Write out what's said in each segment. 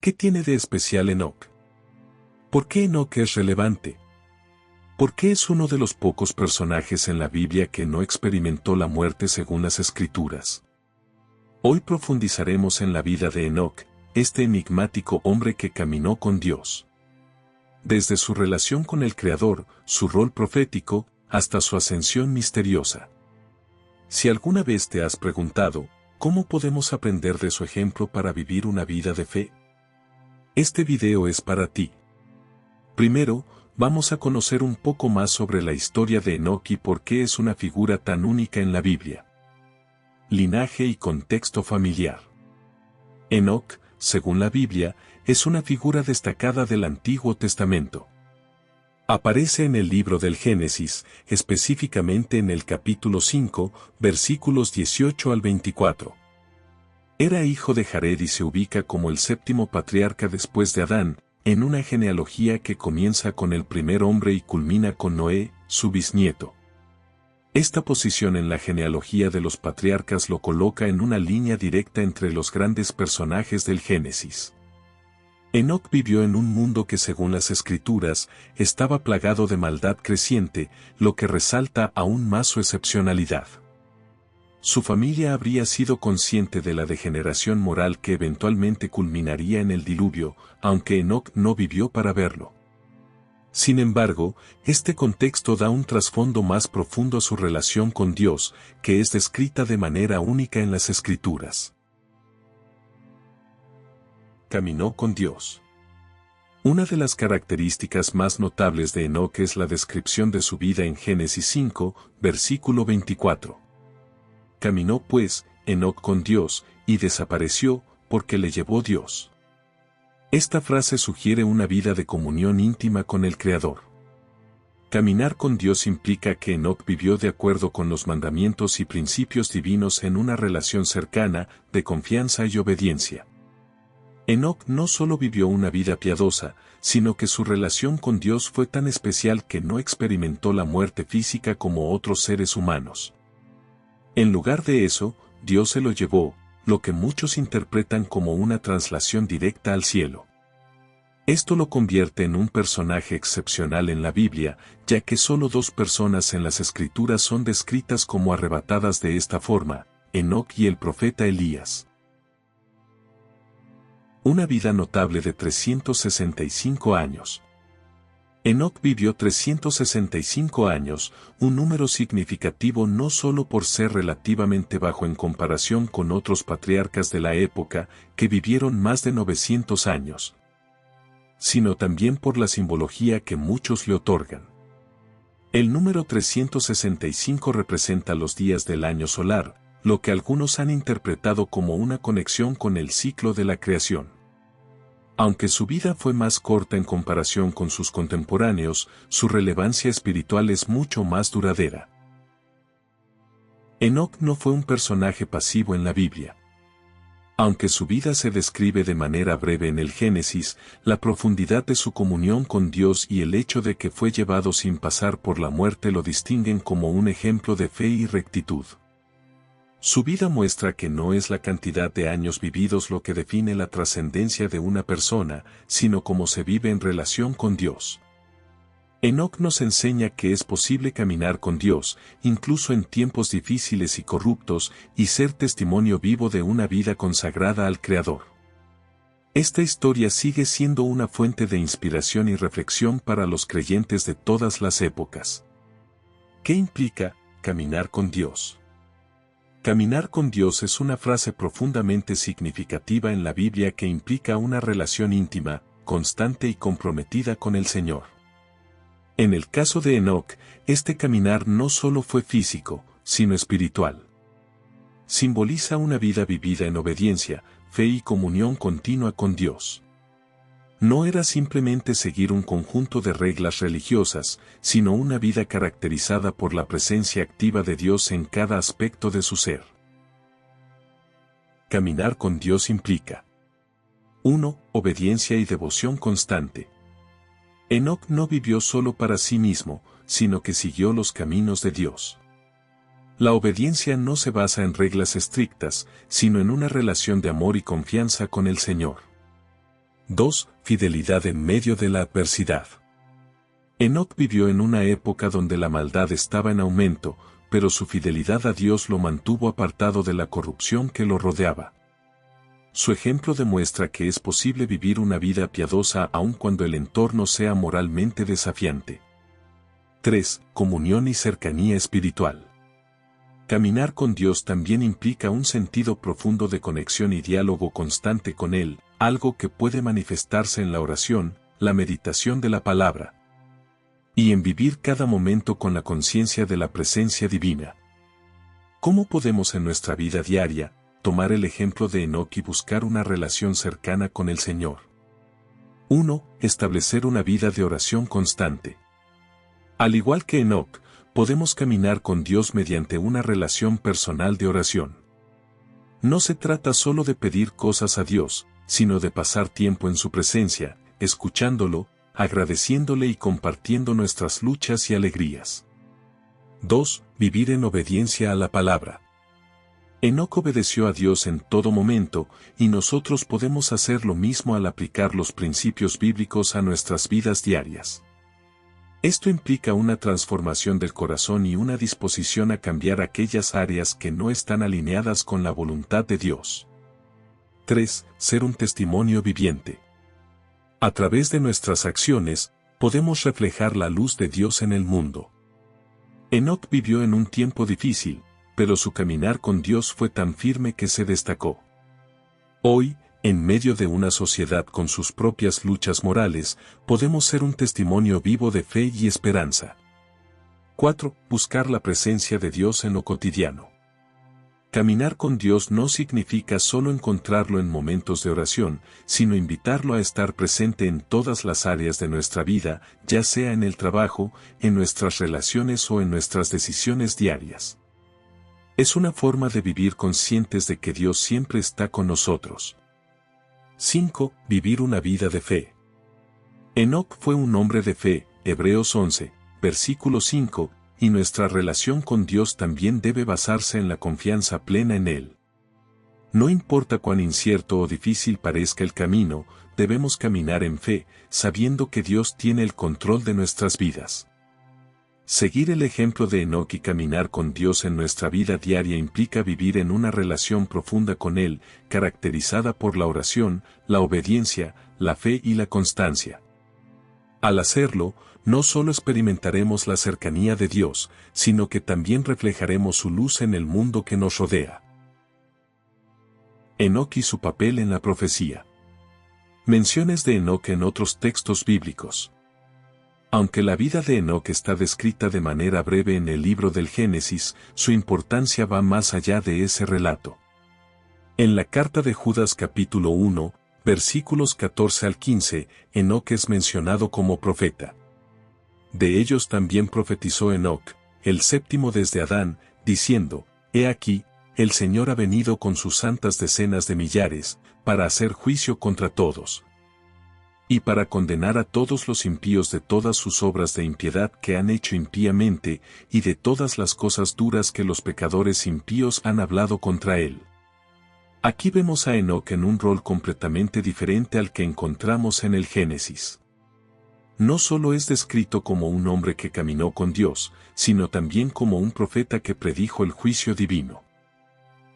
¿Qué tiene de especial Enoc? ¿Por qué Enoc es relevante? ¿Por qué es uno de los pocos personajes en la Biblia que no experimentó la muerte según las Escrituras? Hoy profundizaremos en la vida de Enoc, este enigmático hombre que caminó con Dios. Desde su relación con el Creador, su rol profético, hasta su ascensión misteriosa. Si alguna vez te has preguntado, ¿cómo podemos aprender de su ejemplo para vivir una vida de fe? Este video es para ti. Primero, vamos a conocer un poco más sobre la historia de Enoc y por qué es una figura tan única en la Biblia. Linaje y contexto familiar. Enoc, según la Biblia, es una figura destacada del Antiguo Testamento. Aparece en el libro del Génesis, específicamente en el capítulo 5, versículos 18 al 24. Era hijo de Jared y se ubica como el séptimo patriarca después de Adán, en una genealogía que comienza con el primer hombre y culmina con Noé, su bisnieto. Esta posición en la genealogía de los patriarcas lo coloca en una línea directa entre los grandes personajes del Génesis. Enoc vivió en un mundo que según las Escrituras, estaba plagado de maldad creciente, lo que resalta aún más su excepcionalidad. Su familia habría sido consciente de la degeneración moral que eventualmente culminaría en el diluvio, aunque Enoc no vivió para verlo. Sin embargo, este contexto da un trasfondo más profundo a su relación con Dios, que es descrita de manera única en las Escrituras. Caminó con Dios. Una de las características más notables de Enoc es la descripción de su vida en Génesis 5, versículo 24. Caminó pues, Enoc con Dios, y desapareció, porque le llevó Dios. Esta frase sugiere una vida de comunión íntima con el Creador. Caminar con Dios implica que Enoc vivió de acuerdo con los mandamientos y principios divinos en una relación cercana, de confianza y obediencia. Enoc no solo vivió una vida piadosa, sino que su relación con Dios fue tan especial que no experimentó la muerte física como otros seres humanos. En lugar de eso, Dios se lo llevó, lo que muchos interpretan como una traslación directa al cielo. Esto lo convierte en un personaje excepcional en la Biblia, ya que solo 2 personas en las Escrituras son descritas como arrebatadas de esta forma, Enoc y el profeta Elías. Una vida notable de 365 años. Enoc vivió 365 años, un número significativo no solo por ser relativamente bajo en comparación con otros patriarcas de la época, que vivieron más de 900 años, sino también por la simbología que muchos le otorgan. El número 365 representa los días del año solar, lo que algunos han interpretado como una conexión con el ciclo de la creación. Aunque su vida fue más corta en comparación con sus contemporáneos, su relevancia espiritual es mucho más duradera. Enoc no fue un personaje pasivo en la Biblia. Aunque su vida se describe de manera breve en el Génesis, la profundidad de su comunión con Dios y el hecho de que fue llevado sin pasar por la muerte lo distinguen como un ejemplo de fe y rectitud. Su vida muestra que no es la cantidad de años vividos lo que define la trascendencia de una persona, sino cómo se vive en relación con Dios. Enoc nos enseña que es posible caminar con Dios, incluso en tiempos difíciles y corruptos, y ser testimonio vivo de una vida consagrada al Creador. Esta historia sigue siendo una fuente de inspiración y reflexión para los creyentes de todas las épocas. ¿Qué implica caminar con Dios? Caminar con Dios es una frase profundamente significativa en la Biblia que implica una relación íntima, constante y comprometida con el Señor. En el caso de Enoc, este caminar no solo fue físico, sino espiritual. Simboliza una vida vivida en obediencia, fe y comunión continua con Dios. No era simplemente seguir un conjunto de reglas religiosas, sino una vida caracterizada por la presencia activa de Dios en cada aspecto de su ser. Caminar con Dios implica 1. Obediencia y devoción constante. Enoc no vivió solo para sí mismo, sino que siguió los caminos de Dios. La obediencia no se basa en reglas estrictas, sino en una relación de amor y confianza con el Señor. 2. Fidelidad en medio de la adversidad. Enoc vivió en una época donde la maldad estaba en aumento, pero su fidelidad a Dios lo mantuvo apartado de la corrupción que lo rodeaba. Su ejemplo demuestra que es posible vivir una vida piadosa aun cuando el entorno sea moralmente desafiante. 3. Comunión y cercanía espiritual. Caminar con Dios también implica un sentido profundo de conexión y diálogo constante con Él, algo que puede manifestarse en la oración, la meditación de la palabra, y en vivir cada momento con la conciencia de la presencia divina. ¿Cómo podemos en nuestra vida diaria tomar el ejemplo de Enoc y buscar una relación cercana con el Señor? 1. Establecer una vida de oración constante. Al igual que Enoc, podemos caminar con Dios mediante una relación personal de oración. No se trata solo de pedir cosas a Dios, sino de pasar tiempo en su presencia, escuchándolo, agradeciéndole y compartiendo nuestras luchas y alegrías. 2. Vivir en obediencia a la palabra. Enoc obedeció a Dios en todo momento, y nosotros podemos hacer lo mismo al aplicar los principios bíblicos a nuestras vidas diarias. Esto implica una transformación del corazón y una disposición a cambiar aquellas áreas que no están alineadas con la voluntad de Dios. 3. Ser un testimonio viviente. A través de nuestras acciones, podemos reflejar la luz de Dios en el mundo. Enoc vivió en un tiempo difícil, pero su caminar con Dios fue tan firme que se destacó. Hoy, en medio de una sociedad con sus propias luchas morales, podemos ser un testimonio vivo de fe y esperanza. 4. Buscar la presencia de Dios en lo cotidiano. Caminar con Dios no significa solo encontrarlo en momentos de oración, sino invitarlo a estar presente en todas las áreas de nuestra vida, ya sea en el trabajo, en nuestras relaciones o en nuestras decisiones diarias. Es una forma de vivir conscientes de que Dios siempre está con nosotros. 5. Vivir una vida de fe. Enoc fue un hombre de fe, Hebreos 11, versículo 5, y nuestra relación con Dios también debe basarse en la confianza plena en Él. No importa cuán incierto o difícil parezca el camino, debemos caminar en fe, sabiendo que Dios tiene el control de nuestras vidas. Seguir el ejemplo de Enoc y caminar con Dios en nuestra vida diaria implica vivir en una relación profunda con Él, caracterizada por la oración, la obediencia, la fe y la constancia. Al hacerlo, no solo experimentaremos la cercanía de Dios, sino que también reflejaremos su luz en el mundo que nos rodea. Enoc y su papel en la profecía. Menciones de Enoc en otros textos bíblicos. Aunque la vida de Enoc está descrita de manera breve en el libro del Génesis, su importancia va más allá de ese relato. En la carta de Judas capítulo 1, versículos 14 al 15, Enoc es mencionado como profeta. De ellos también profetizó Enoc, el séptimo desde Adán, diciendo: He aquí, el Señor ha venido con sus santas decenas de millares, para hacer juicio contra todos, y para condenar a todos los impíos de todas sus obras de impiedad que han hecho impíamente, y de todas las cosas duras que los pecadores impíos han hablado contra él. Aquí vemos a Enoc en un rol completamente diferente al que encontramos en el Génesis. No solo es descrito como un hombre que caminó con Dios, sino también como un profeta que predijo el juicio divino.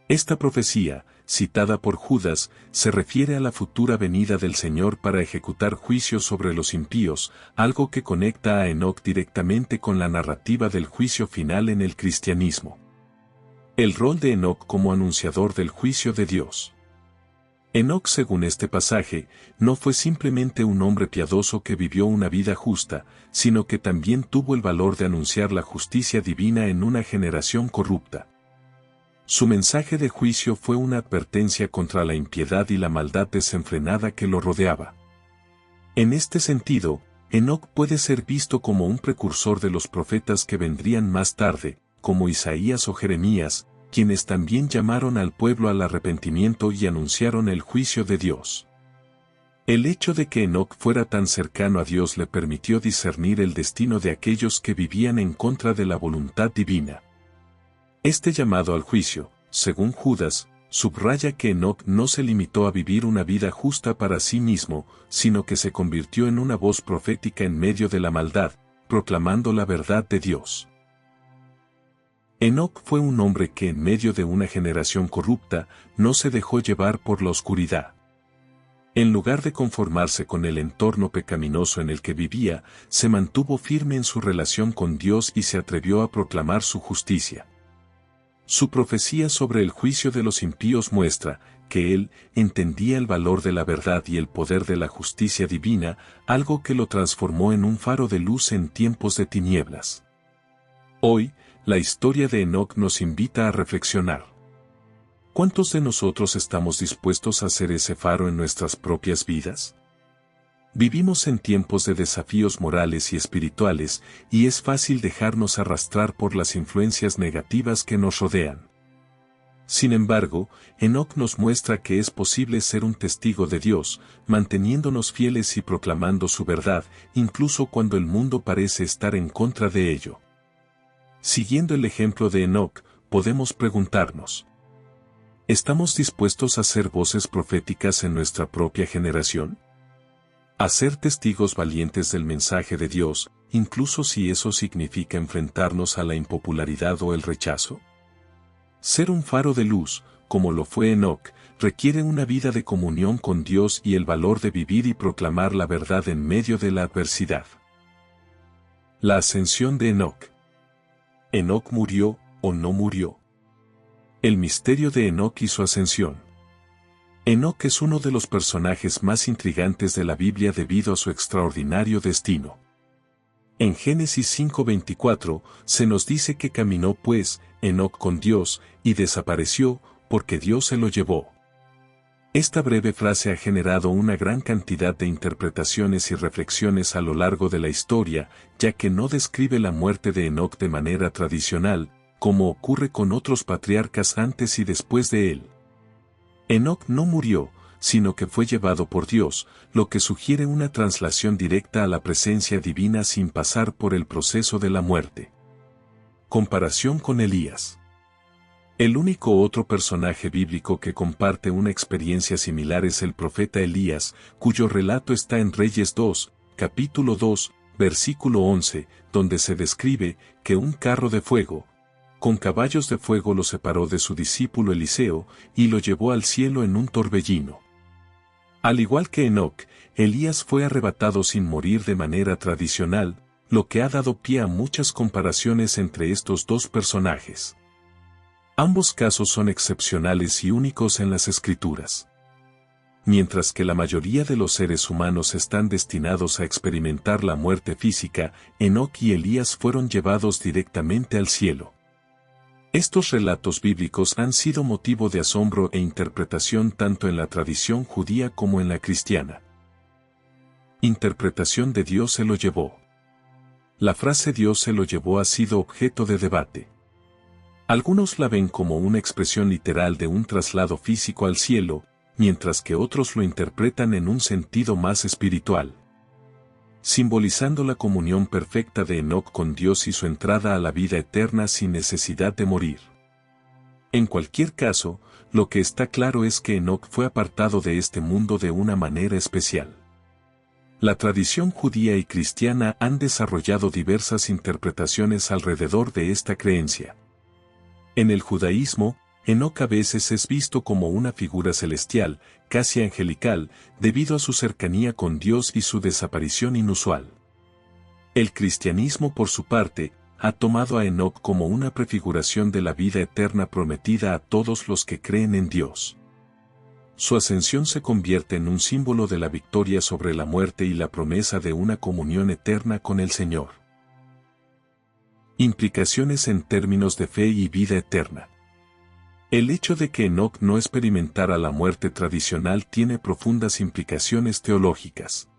Esta profecía, citada por Judas, se refiere a la futura venida del Señor para ejecutar juicio sobre los impíos, algo que conecta a Enoc directamente con la narrativa del juicio final en el cristianismo. El rol de Enoc como anunciador del juicio de Dios. Enoc, según este pasaje, no fue simplemente un hombre piadoso que vivió una vida justa, sino que también tuvo el valor de anunciar la justicia divina en una generación corrupta. Su mensaje de juicio fue una advertencia contra la impiedad y la maldad desenfrenada que lo rodeaba. En este sentido, Enoc puede ser visto como un precursor de los profetas que vendrían más tarde, como Isaías o Jeremías, quienes también llamaron al pueblo al arrepentimiento y anunciaron el juicio de Dios. El hecho de que Enoc fuera tan cercano a Dios le permitió discernir el destino de aquellos que vivían en contra de la voluntad divina. Este llamado al juicio, según Judas, subraya que Enoc no se limitó a vivir una vida justa para sí mismo, sino que se convirtió en una voz profética en medio de la maldad, proclamando la verdad de Dios. Enoc fue un hombre que en medio de una generación corrupta, no se dejó llevar por la oscuridad. En lugar de conformarse con el entorno pecaminoso en el que vivía, se mantuvo firme en su relación con Dios y se atrevió a proclamar su justicia. Su profecía sobre el juicio de los impíos muestra que él entendía el valor de la verdad y el poder de la justicia divina, algo que lo transformó en un faro de luz en tiempos de tinieblas. Hoy, la historia de Enoc nos invita a reflexionar. ¿Cuántos de nosotros estamos dispuestos a ser ese faro en nuestras propias vidas? Vivimos en tiempos de desafíos morales y espirituales, y es fácil dejarnos arrastrar por las influencias negativas que nos rodean. Sin embargo, Enoc nos muestra que es posible ser un testigo de Dios, manteniéndonos fieles y proclamando su verdad, incluso cuando el mundo parece estar en contra de ello. Siguiendo el ejemplo de Enoc, podemos preguntarnos: ¿estamos dispuestos a ser voces proféticas en nuestra propia generación? A ser testigos valientes del mensaje de Dios, incluso si eso significa enfrentarnos a la impopularidad o el rechazo. Ser un faro de luz, como lo fue Enoc, requiere una vida de comunión con Dios y el valor de vivir y proclamar la verdad en medio de la adversidad. La ascensión de Enoc. ¿Enoc murió o no murió? El misterio de Enoc y su ascensión. Enoc es uno de los personajes más intrigantes de la Biblia debido a su extraordinario destino. En Génesis 5:24 se nos dice que caminó pues Enoc con Dios y desapareció porque Dios se lo llevó. Esta breve frase ha generado una gran cantidad de interpretaciones y reflexiones a lo largo de la historia, ya que no describe la muerte de Enoc de manera tradicional, como ocurre con otros patriarcas antes y después de él. Enoc no murió, sino que fue llevado por Dios, lo que sugiere una traslación directa a la presencia divina sin pasar por el proceso de la muerte. Comparación con Elías. El único otro personaje bíblico que comparte una experiencia similar es el profeta Elías, cuyo relato está en Reyes 2, capítulo 2, versículo 11, donde se describe que un carro de fuego, con caballos de fuego, lo separó de su discípulo Eliseo, y lo llevó al cielo en un torbellino. Al igual que Enoc, Elías fue arrebatado sin morir de manera tradicional, lo que ha dado pie a muchas comparaciones entre estos dos personajes. Ambos casos son excepcionales y únicos en las Escrituras. Mientras que la mayoría de los seres humanos están destinados a experimentar la muerte física, Enoc y Elías fueron llevados directamente al cielo. Estos relatos bíblicos han sido motivo de asombro e interpretación tanto en la tradición judía como en la cristiana. Interpretación de Dios se lo llevó. La frase Dios se lo llevó ha sido objeto de debate. Algunos la ven como una expresión literal de un traslado físico al cielo, mientras que otros lo interpretan en un sentido más espiritual, simbolizando la comunión perfecta de Enoc con Dios y su entrada a la vida eterna sin necesidad de morir. En cualquier caso, lo que está claro es que Enoc fue apartado de este mundo de una manera especial. La tradición judía y cristiana han desarrollado diversas interpretaciones alrededor de esta creencia. En el judaísmo, Enoc a veces es visto como una figura celestial, casi angelical, debido a su cercanía con Dios y su desaparición inusual. El cristianismo, por su parte, ha tomado a Enoc como una prefiguración de la vida eterna prometida a todos los que creen en Dios. Su ascensión se convierte en un símbolo de la victoria sobre la muerte y la promesa de una comunión eterna con el Señor. Implicaciones en términos de fe y vida eterna. El hecho de que Enoc no experimentara la muerte tradicional tiene profundas implicaciones teológicas.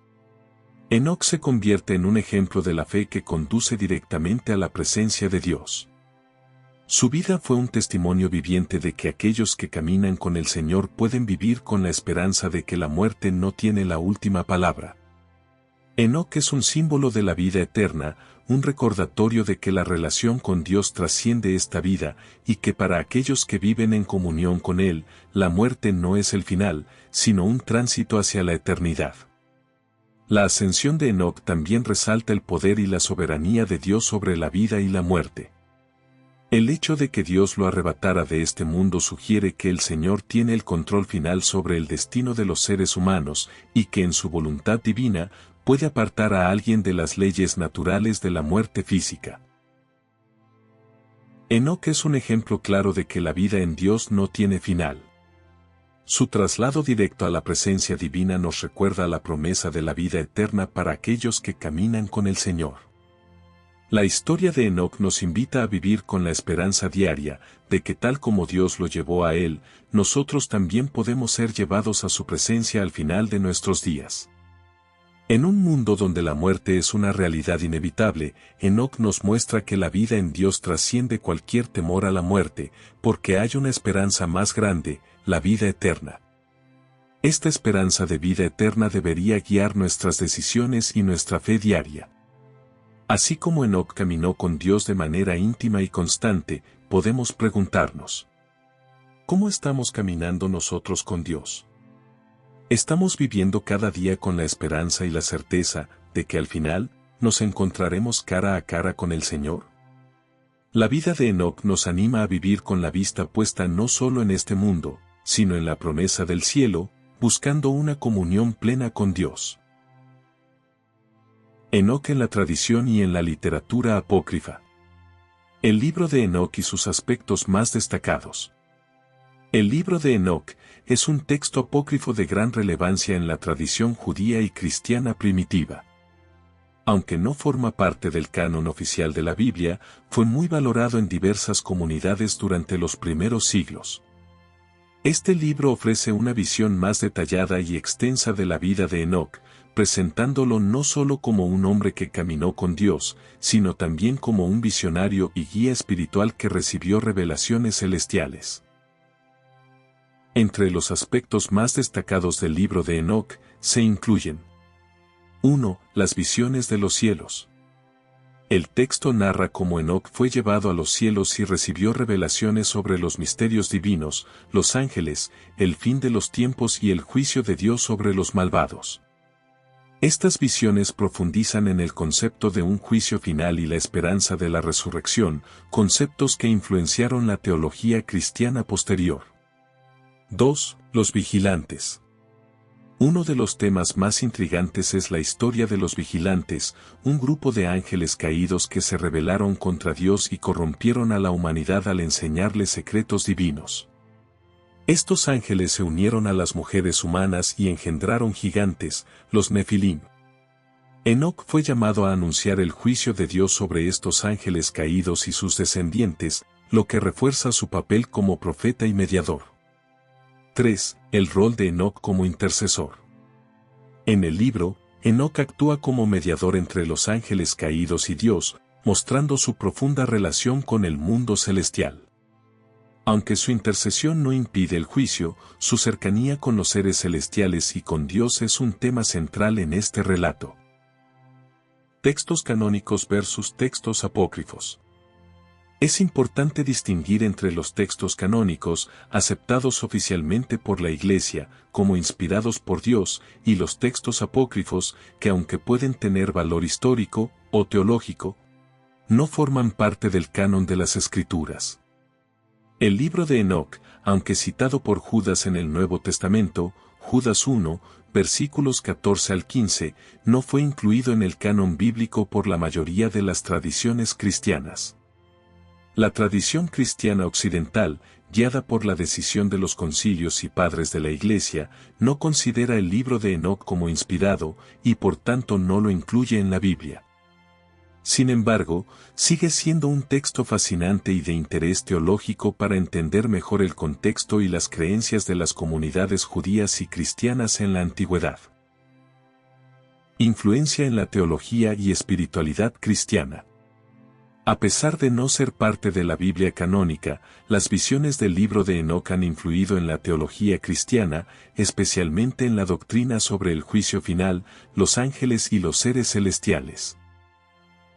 Enoc se convierte en un ejemplo de la fe que conduce directamente a la presencia de Dios. Su vida fue un testimonio viviente de que aquellos que caminan con el Señor pueden vivir con la esperanza de que la muerte no tiene la última palabra. Enoc es un símbolo de la vida eterna, un recordatorio de que la relación con Dios trasciende esta vida y que para aquellos que viven en comunión con Él, la muerte no es el final, sino un tránsito hacia la eternidad. La ascensión de Enoc también resalta el poder y la soberanía de Dios sobre la vida y la muerte. El hecho de que Dios lo arrebatara de este mundo sugiere que el Señor tiene el control final sobre el destino de los seres humanos y que en su voluntad divina puede apartar a alguien de las leyes naturales de la muerte física. Enoc es un ejemplo claro de que la vida en Dios no tiene final. Su traslado directo a la presencia divina nos recuerda la promesa de la vida eterna para aquellos que caminan con el Señor. La historia de Enoc nos invita a vivir con la esperanza diaria de que tal como Dios lo llevó a Él, nosotros también podemos ser llevados a su presencia al final de nuestros días. En un mundo donde la muerte es una realidad inevitable, Enoc nos muestra que la vida en Dios trasciende cualquier temor a la muerte, porque hay una esperanza más grande, la vida eterna. Esta esperanza de vida eterna debería guiar nuestras decisiones y nuestra fe diaria. Así como Enoc caminó con Dios de manera íntima y constante, podemos preguntarnos: ¿cómo estamos caminando nosotros con Dios? ¿Estamos viviendo cada día con la esperanza y la certeza de que al final nos encontraremos cara a cara con el Señor? La vida de Enoc nos anima a vivir con la vista puesta no solo en este mundo, sino en la promesa del cielo, buscando una comunión plena con Dios. Enoc en la tradición y en la literatura apócrifa. El libro de Enoc y sus aspectos más destacados. El libro de Enoc es un texto apócrifo de gran relevancia en la tradición judía y cristiana primitiva. Aunque no forma parte del canon oficial de la Biblia, fue muy valorado en diversas comunidades durante los primeros siglos. Este libro ofrece una visión más detallada y extensa de la vida de Enoc, presentándolo no solo como un hombre que caminó con Dios, sino también como un visionario y guía espiritual que recibió revelaciones celestiales. Entre los aspectos más destacados del libro de Enoc, se incluyen: 1. Las visiones de los cielos. El texto narra cómo Enoc fue llevado a los cielos y recibió revelaciones sobre los misterios divinos, los ángeles, el fin de los tiempos y el juicio de Dios sobre los malvados. Estas visiones profundizan en el concepto de un juicio final y la esperanza de la resurrección, conceptos que influenciaron la teología cristiana posterior. 2. Los vigilantes. Uno de los temas más intrigantes es la historia de los vigilantes, un grupo de ángeles caídos que se rebelaron contra Dios y corrompieron a la humanidad al enseñarles secretos divinos. Estos ángeles se unieron a las mujeres humanas y engendraron gigantes, los Nefilim. Enoc fue llamado a anunciar el juicio de Dios sobre estos ángeles caídos y sus descendientes, lo que refuerza su papel como profeta y mediador. 3. El rol de Enoc como intercesor. En el libro, Enoc actúa como mediador entre los ángeles caídos y Dios, mostrando su profunda relación con el mundo celestial. Aunque su intercesión no impide el juicio, su cercanía con los seres celestiales y con Dios es un tema central en este relato. Textos canónicos versus textos apócrifos. Es importante distinguir entre los textos canónicos, aceptados oficialmente por la Iglesia, como inspirados por Dios, y los textos apócrifos, que aunque pueden tener valor histórico o teológico, no forman parte del canon de las Escrituras. El libro de Enoc, aunque citado por Judas en el Nuevo Testamento, Judas 1, versículos 14 al 15, no fue incluido en el canon bíblico por la mayoría de las tradiciones cristianas. La tradición cristiana occidental, guiada por la decisión de los concilios y padres de la Iglesia, no considera el libro de Enoc como inspirado y por tanto no lo incluye en la Biblia. Sin embargo, sigue siendo un texto fascinante y de interés teológico para entender mejor el contexto y las creencias de las comunidades judías y cristianas en la antigüedad. Influencia en la teología y espiritualidad cristiana. A pesar de no ser parte de la Biblia canónica, las visiones del libro de Enoc han influido en la teología cristiana, especialmente en la doctrina sobre el juicio final, los ángeles y los seres celestiales.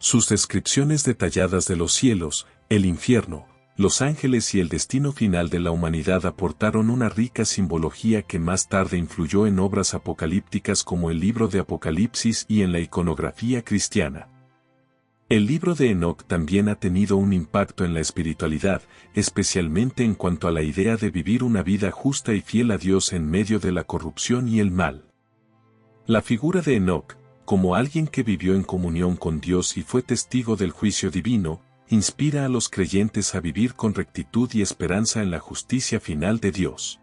Sus descripciones detalladas de los cielos, el infierno, los ángeles y el destino final de la humanidad aportaron una rica simbología que más tarde influyó en obras apocalípticas como el libro de Apocalipsis y en la iconografía cristiana. El libro de Enoc también ha tenido un impacto en la espiritualidad, especialmente en cuanto a la idea de vivir una vida justa y fiel a Dios en medio de la corrupción y el mal. La figura de Enoc, como alguien que vivió en comunión con Dios y fue testigo del juicio divino, inspira a los creyentes a vivir con rectitud y esperanza en la justicia final de Dios.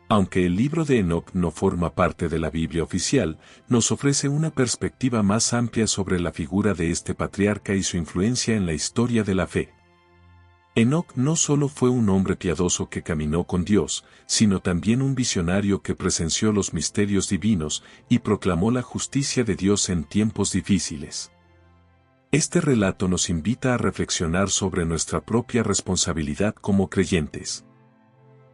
Aunque el libro de Enoc no forma parte de la Biblia oficial, nos ofrece una perspectiva más amplia sobre la figura de este patriarca y su influencia en la historia de la fe. Enoc no solo fue un hombre piadoso que caminó con Dios, sino también un visionario que presenció los misterios divinos y proclamó la justicia de Dios en tiempos difíciles. Este relato nos invita a reflexionar sobre nuestra propia responsabilidad como creyentes.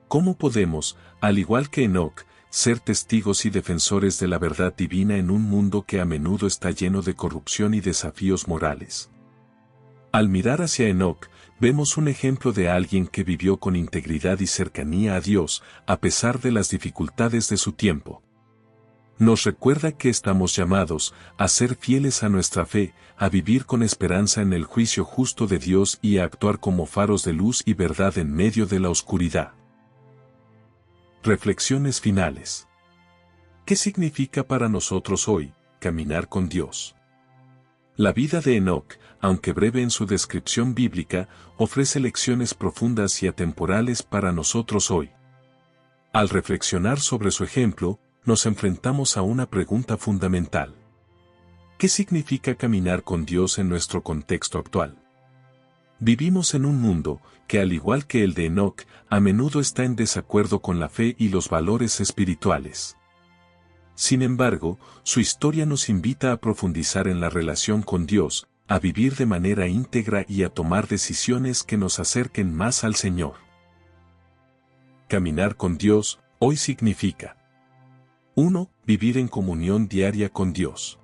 ¿Cómo podemos, al igual que Enoc, ser testigos y defensores de la verdad divina en un mundo que a menudo está lleno de corrupción y desafíos morales? Al mirar hacia Enoc, vemos un ejemplo de alguien que vivió con integridad y cercanía a Dios, a pesar de las dificultades de su tiempo. Nos recuerda que estamos llamados a ser fieles a nuestra fe, a vivir con esperanza en el juicio justo de Dios y a actuar como faros de luz y verdad en medio de la oscuridad. Reflexiones finales. ¿Qué significa para nosotros hoy caminar con Dios? La vida de Enoc, aunque breve en su descripción bíblica, ofrece lecciones profundas y atemporales para nosotros hoy. Al reflexionar sobre su ejemplo, nos enfrentamos a una pregunta fundamental. ¿Qué significa caminar con Dios en nuestro contexto actual? Vivimos en un mundo que, al igual que el de Enoc, a menudo está en desacuerdo con la fe y los valores espirituales. Sin embargo, su historia nos invita a profundizar en la relación con Dios, a vivir de manera íntegra y a tomar decisiones que nos acerquen más al Señor. Caminar con Dios hoy significa 1. Vivir en comunión diaria con Dios.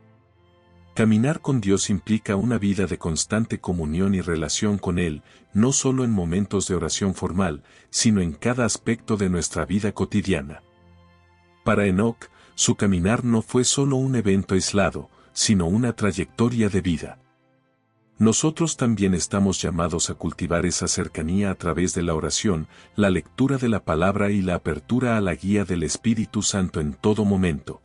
Caminar con Dios implica una vida de constante comunión y relación con Él, no solo en momentos de oración formal, sino en cada aspecto de nuestra vida cotidiana. Para Enoc, su caminar no fue solo un evento aislado, sino una trayectoria de vida. Nosotros también estamos llamados a cultivar esa cercanía a través de la oración, la lectura de la palabra y la apertura a la guía del Espíritu Santo en todo momento.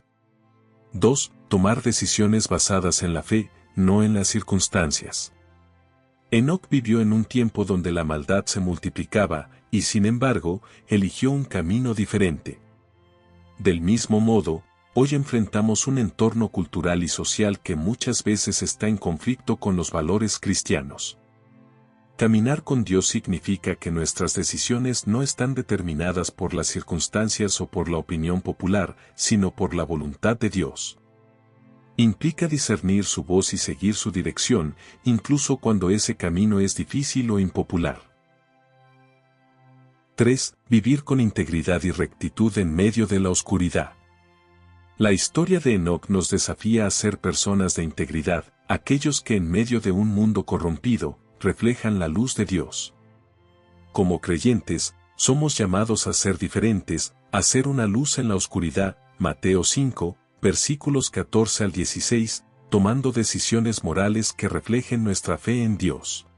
2. Tomar decisiones basadas en la fe, no en las circunstancias. Enoc vivió en un tiempo donde la maldad se multiplicaba, y sin embargo, eligió un camino diferente. Del mismo modo, hoy enfrentamos un entorno cultural y social que muchas veces está en conflicto con los valores cristianos. Caminar con Dios significa que nuestras decisiones no están determinadas por las circunstancias o por la opinión popular, sino por la voluntad de Dios. Implica discernir su voz y seguir su dirección, incluso cuando ese camino es difícil o impopular. 3. Vivir con integridad y rectitud en medio de la oscuridad. La historia de Enoc nos desafía a ser personas de integridad, aquellos que en medio de un mundo corrompido, reflejan la luz de Dios. Como creyentes, somos llamados a ser diferentes, a ser una luz en la oscuridad, Mateo 5, versículos 14 al 16, tomando decisiones morales que reflejen nuestra fe en Dios.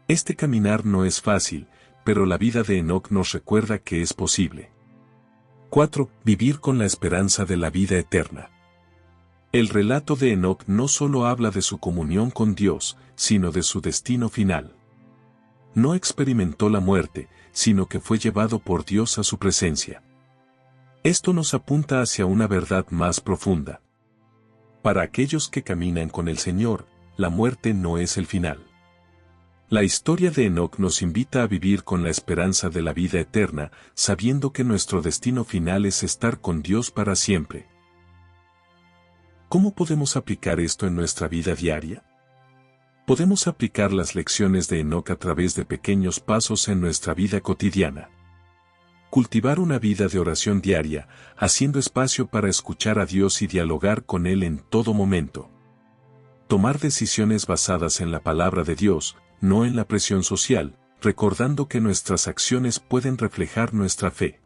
Este caminar no es fácil, pero la vida de Enoc nos recuerda que es posible. 4. Vivir con la esperanza de la vida eterna. El relato de Enoc no solo habla de su comunión con Dios, sino de su destino final. No experimentó la muerte, sino que fue llevado por Dios a su presencia. Esto nos apunta hacia una verdad más profunda. Para aquellos que caminan con el Señor, la muerte no es el final. La historia de Enoc nos invita a vivir con la esperanza de la vida eterna, sabiendo que nuestro destino final es estar con Dios para siempre. ¿Cómo podemos aplicar esto en nuestra vida diaria? Podemos aplicar las lecciones de Enoc a través de pequeños pasos en nuestra vida cotidiana. Cultivar una vida de oración diaria, haciendo espacio para escuchar a Dios y dialogar con Él en todo momento. Tomar decisiones basadas en la palabra de Dios, no en la presión social, recordando que nuestras acciones pueden reflejar nuestra fe.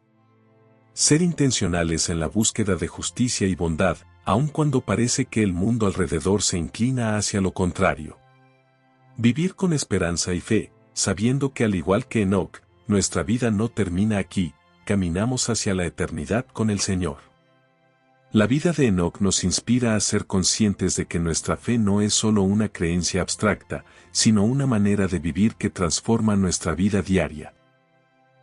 Ser intencionales en la búsqueda de justicia y bondad, aun cuando parece que el mundo alrededor se inclina hacia lo contrario. Vivir con esperanza y fe, sabiendo que al igual que Enoc, nuestra vida no termina aquí, caminamos hacia la eternidad con el Señor. La vida de Enoc nos inspira a ser conscientes de que nuestra fe no es solo una creencia abstracta, sino una manera de vivir que transforma nuestra vida diaria.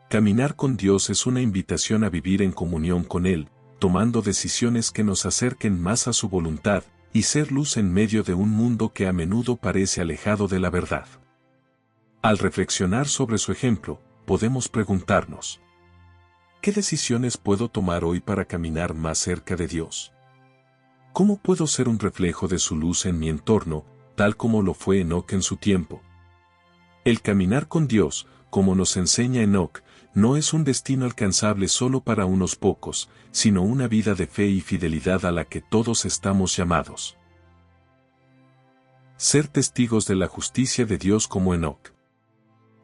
Caminar con Dios es una invitación a vivir en comunión con Él, tomando decisiones que nos acerquen más a su voluntad, y ser luz en medio de un mundo que a menudo parece alejado de la verdad. Al reflexionar sobre su ejemplo, podemos preguntarnos: ¿qué decisiones puedo tomar hoy para caminar más cerca de Dios? ¿Cómo puedo ser un reflejo de su luz en mi entorno, tal como lo fue Enoc en su tiempo? El caminar con Dios, como nos enseña Enoc, no es un destino alcanzable solo para unos pocos, sino una vida de fe y fidelidad a la que todos estamos llamados. Ser testigos de la justicia de Dios como Enoc.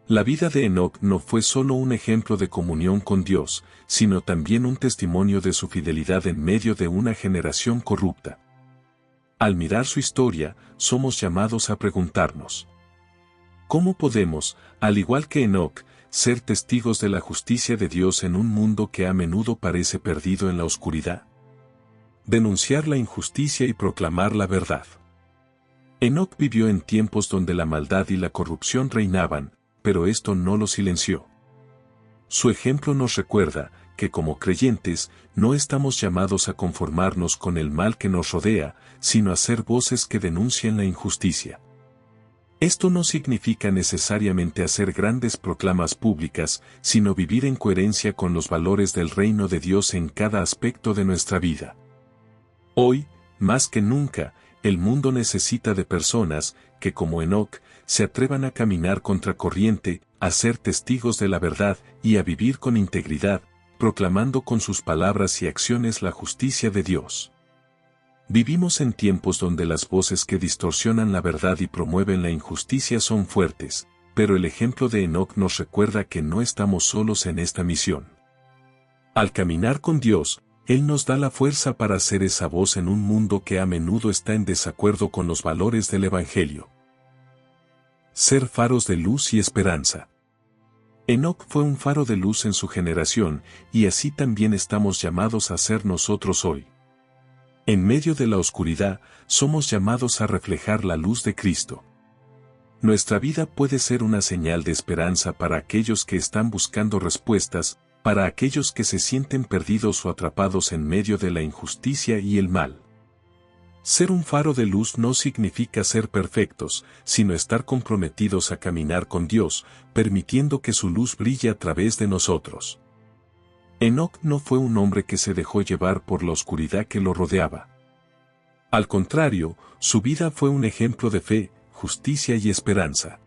La vida de Enoc no fue solo un ejemplo de comunión con Dios, sino también un testimonio de su fidelidad en medio de una generación corrupta. Al mirar su historia, somos llamados a preguntarnos: ¿cómo podemos, al igual que Enoc, ser testigos de la justicia de Dios en un mundo que a menudo parece perdido en la oscuridad? Denunciar la injusticia y proclamar la verdad. Enoc vivió en tiempos donde la maldad y la corrupción reinaban, pero esto no lo silenció. Su ejemplo nos recuerda que como creyentes no estamos llamados a conformarnos con el mal que nos rodea, sino a ser voces que denuncien la injusticia. Esto no significa necesariamente hacer grandes proclamas públicas, sino vivir en coherencia con los valores del reino de Dios en cada aspecto de nuestra vida. Hoy, más que nunca, el mundo necesita de personas que, como Enoc, se atrevan a caminar contracorriente, a ser testigos de la verdad y a vivir con integridad, proclamando con sus palabras y acciones la justicia de Dios. Vivimos en tiempos donde las voces que distorsionan la verdad y promueven la injusticia son fuertes, pero el ejemplo de Enoc nos recuerda que no estamos solos en esta misión. Al caminar con Dios, Él nos da la fuerza para ser esa voz en un mundo que a menudo está en desacuerdo con los valores del Evangelio. Ser faros de luz y esperanza. Enoc fue un faro de luz en su generación, y así también estamos llamados a ser nosotros hoy. En medio de la oscuridad, somos llamados a reflejar la luz de Cristo. Nuestra vida puede ser una señal de esperanza para aquellos que están buscando respuestas, para aquellos que se sienten perdidos o atrapados en medio de la injusticia y el mal. Ser un faro de luz no significa ser perfectos, sino estar comprometidos a caminar con Dios, permitiendo que su luz brille a través de nosotros. Enoc no fue un hombre que se dejó llevar por la oscuridad que lo rodeaba. Al contrario, su vida fue un ejemplo de fe, justicia y esperanza.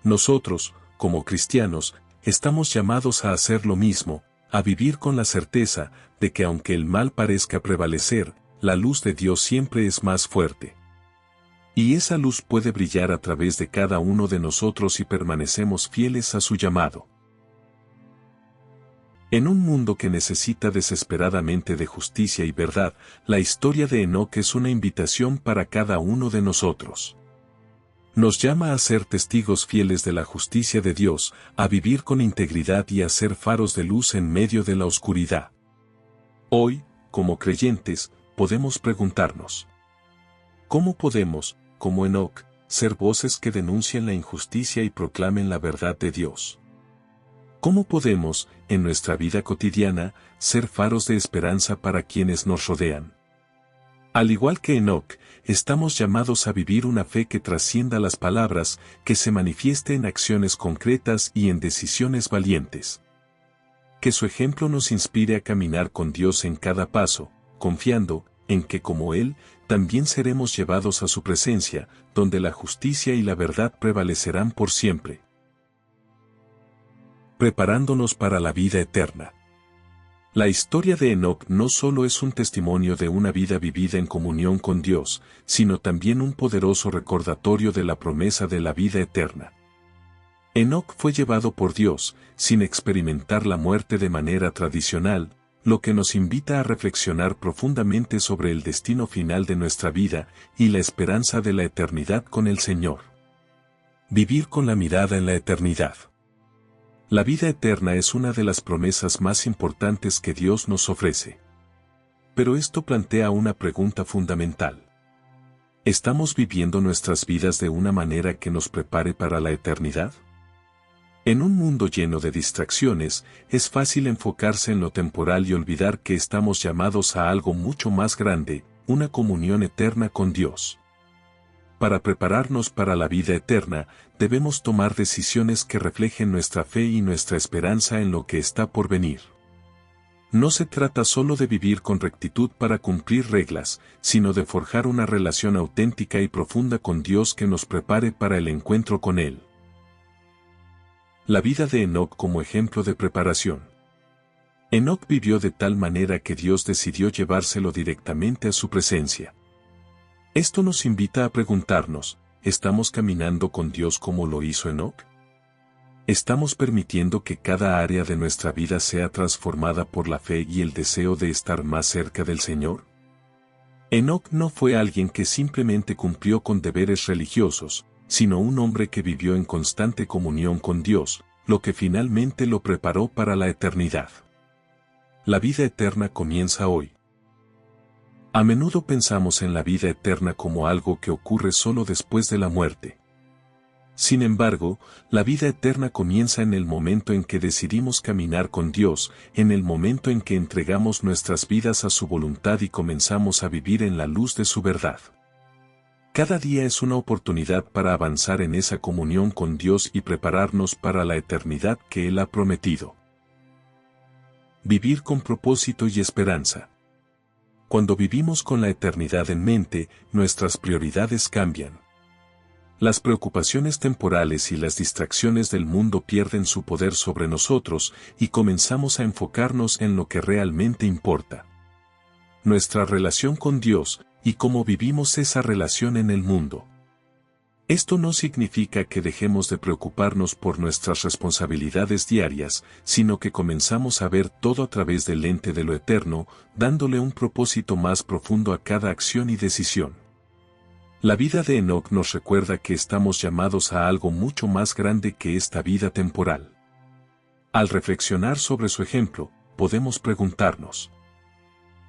Nosotros, como cristianos, estamos llamados a hacer lo mismo, a vivir con la certeza de que aunque el mal parezca prevalecer, la luz de Dios siempre es más fuerte. Y esa luz puede brillar a través de cada uno de nosotros si permanecemos fieles a su llamado. En un mundo que necesita desesperadamente de justicia y verdad, la historia de Enoc es una invitación para cada uno de nosotros. Nos llama a ser testigos fieles de la justicia de Dios, a vivir con integridad y a ser faros de luz en medio de la oscuridad. Hoy, como creyentes, podemos preguntarnos: ¿cómo podemos, como Enoc, ser voces que denuncien la injusticia y proclamen la verdad de Dios? ¿Cómo podemos, en nuestra vida cotidiana, ser faros de esperanza para quienes nos rodean? Al igual que Enoc, estamos llamados a vivir una fe que trascienda las palabras, que se manifieste en acciones concretas y en decisiones valientes. Que su ejemplo nos inspire a caminar con Dios en cada paso, confiando en que como Él, también seremos llevados a su presencia, donde la justicia y la verdad prevalecerán por siempre. Preparándonos para la vida eterna. La historia de Enoc no solo es un testimonio de una vida vivida en comunión con Dios, sino también un poderoso recordatorio de la promesa de la vida eterna. Enoc fue llevado por Dios, sin experimentar la muerte de manera tradicional, lo que nos invita a reflexionar profundamente sobre el destino final de nuestra vida y la esperanza de la eternidad con el Señor. Vivir con la mirada en la eternidad. La vida eterna es una de las promesas más importantes que Dios nos ofrece. Pero esto plantea una pregunta fundamental. ¿Estamos viviendo nuestras vidas de una manera que nos prepare para la eternidad? En un mundo lleno de distracciones, es fácil enfocarse en lo temporal y olvidar que estamos llamados a algo mucho más grande, una comunión eterna con Dios. Para prepararnos para la vida eterna, debemos tomar decisiones que reflejen nuestra fe y nuestra esperanza en lo que está por venir. No se trata solo de vivir con rectitud para cumplir reglas, sino de forjar una relación auténtica y profunda con Dios que nos prepare para el encuentro con Él. La vida de Enoc como ejemplo de preparación. Enoc vivió de tal manera que Dios decidió llevárselo directamente a su presencia. Esto nos invita a preguntarnos, ¿estamos caminando con Dios como lo hizo Enoc? ¿Estamos permitiendo que cada área de nuestra vida sea transformada por la fe y el deseo de estar más cerca del Señor? Enoc no fue alguien que simplemente cumplió con deberes religiosos, sino un hombre que vivió en constante comunión con Dios, lo que finalmente lo preparó para la eternidad. La vida eterna comienza hoy. A menudo pensamos en la vida eterna como algo que ocurre solo después de la muerte. Sin embargo, la vida eterna comienza en el momento en que decidimos caminar con Dios, en el momento en que entregamos nuestras vidas a su voluntad y comenzamos a vivir en la luz de su verdad. Cada día es una oportunidad para avanzar en esa comunión con Dios y prepararnos para la eternidad que Él ha prometido. Vivir con propósito y esperanza. Cuando vivimos con la eternidad en mente, nuestras prioridades cambian. Las preocupaciones temporales y las distracciones del mundo pierden su poder sobre nosotros y comenzamos a enfocarnos en lo que realmente importa. Nuestra relación con Dios y cómo vivimos esa relación en el mundo. Esto no significa que dejemos de preocuparnos por nuestras responsabilidades diarias, sino que comenzamos a ver todo a través del lente de lo eterno, dándole un propósito más profundo a cada acción y decisión. La vida de Enoc nos recuerda que estamos llamados a algo mucho más grande que esta vida temporal. Al reflexionar sobre su ejemplo, podemos preguntarnos: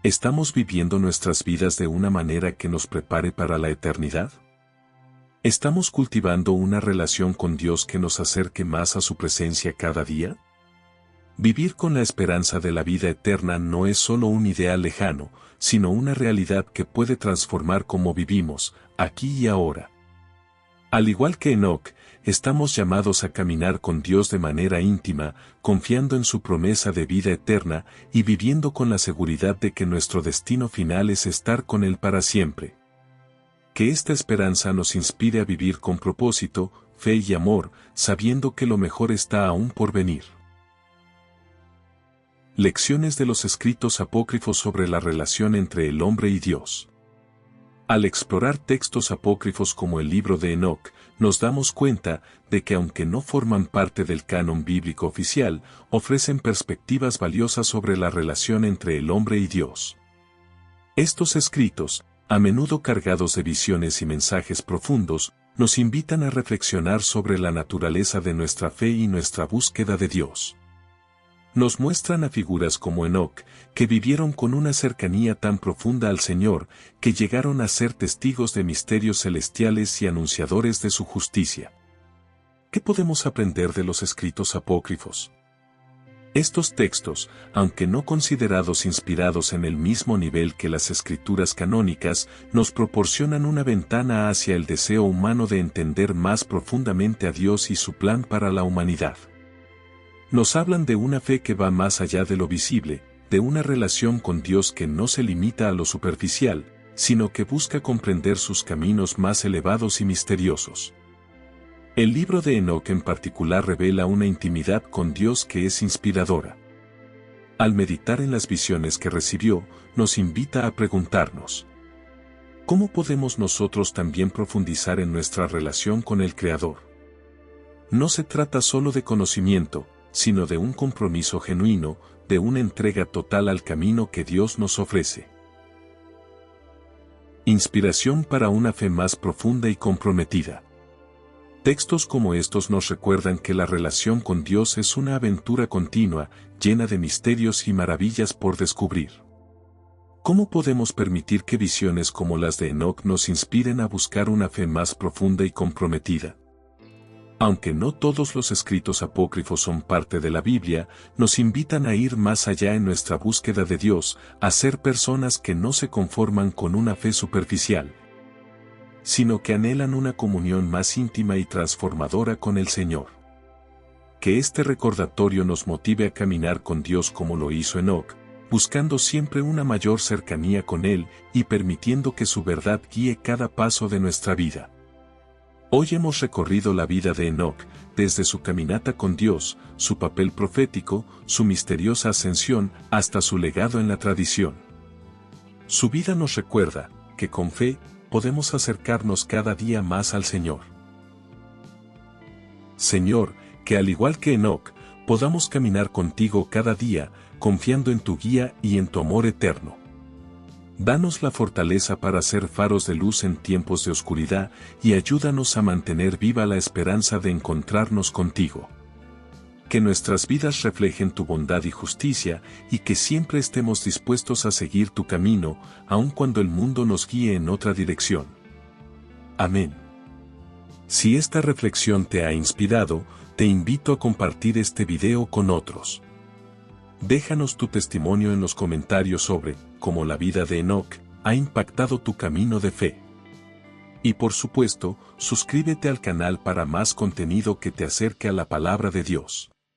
¿estamos viviendo nuestras vidas de una manera que nos prepare para la eternidad? ¿Estamos cultivando una relación con Dios que nos acerque más a su presencia cada día? Vivir con la esperanza de la vida eterna no es solo un ideal lejano, sino una realidad que puede transformar cómo vivimos, aquí y ahora. Al igual que Enoc, estamos llamados a caminar con Dios de manera íntima, confiando en su promesa de vida eterna y viviendo con la seguridad de que nuestro destino final es estar con Él para siempre. Que esta esperanza nos inspire a vivir con propósito, fe y amor, sabiendo que lo mejor está aún por venir. Lecciones de los escritos apócrifos sobre la relación entre el hombre y Dios. Al explorar textos apócrifos como el libro de Enoc, nos damos cuenta de que aunque no forman parte del canon bíblico oficial, ofrecen perspectivas valiosas sobre la relación entre el hombre y Dios. Estos escritos, a menudo cargados de visiones y mensajes profundos, nos invitan a reflexionar sobre la naturaleza de nuestra fe y nuestra búsqueda de Dios. Nos muestran a figuras como Enoc, que vivieron con una cercanía tan profunda al Señor, que llegaron a ser testigos de misterios celestiales y anunciadores de su justicia. ¿Qué podemos aprender de los escritos apócrifos? Estos textos, aunque no considerados inspirados en el mismo nivel que las escrituras canónicas, nos proporcionan una ventana hacia el deseo humano de entender más profundamente a Dios y su plan para la humanidad. Nos hablan de una fe que va más allá de lo visible, de una relación con Dios que no se limita a lo superficial, sino que busca comprender sus caminos más elevados y misteriosos. El libro de Enoc en particular revela una intimidad con Dios que es inspiradora. Al meditar en las visiones que recibió, nos invita a preguntarnos: ¿cómo podemos nosotros también profundizar en nuestra relación con el Creador? No se trata solo de conocimiento, sino de un compromiso genuino, de una entrega total al camino que Dios nos ofrece. Inspiración para una fe más profunda y comprometida. Textos como estos nos recuerdan que la relación con Dios es una aventura continua, llena de misterios y maravillas por descubrir. ¿Cómo podemos permitir que visiones como las de Enoc nos inspiren a buscar una fe más profunda y comprometida? Aunque no todos los escritos apócrifos son parte de la Biblia, nos invitan a ir más allá en nuestra búsqueda de Dios, a ser personas que no se conforman con una fe superficial, sino que anhelan una comunión más íntima y transformadora con el Señor. Que este recordatorio nos motive a caminar con Dios como lo hizo Enoc, buscando siempre una mayor cercanía con Él y permitiendo que su verdad guíe cada paso de nuestra vida. Hoy hemos recorrido la vida de Enoc, desde su caminata con Dios, su papel profético, su misteriosa ascensión, hasta su legado en la tradición. Su vida nos recuerda que con fe podemos acercarnos cada día más al Señor. Señor, que al igual que Enoc, podamos caminar contigo cada día, confiando en tu guía y en tu amor eterno. Danos la fortaleza para ser faros de luz en tiempos de oscuridad y ayúdanos a mantener viva la esperanza de encontrarnos contigo. Que nuestras vidas reflejen tu bondad y justicia y que siempre estemos dispuestos a seguir tu camino, aun cuando el mundo nos guíe en otra dirección. Amén. Si esta reflexión te ha inspirado, te invito a compartir este video con otros. Déjanos tu testimonio en los comentarios sobre cómo la vida de Enoc ha impactado tu camino de fe. Y por supuesto, suscríbete al canal para más contenido que te acerque a la palabra de Dios.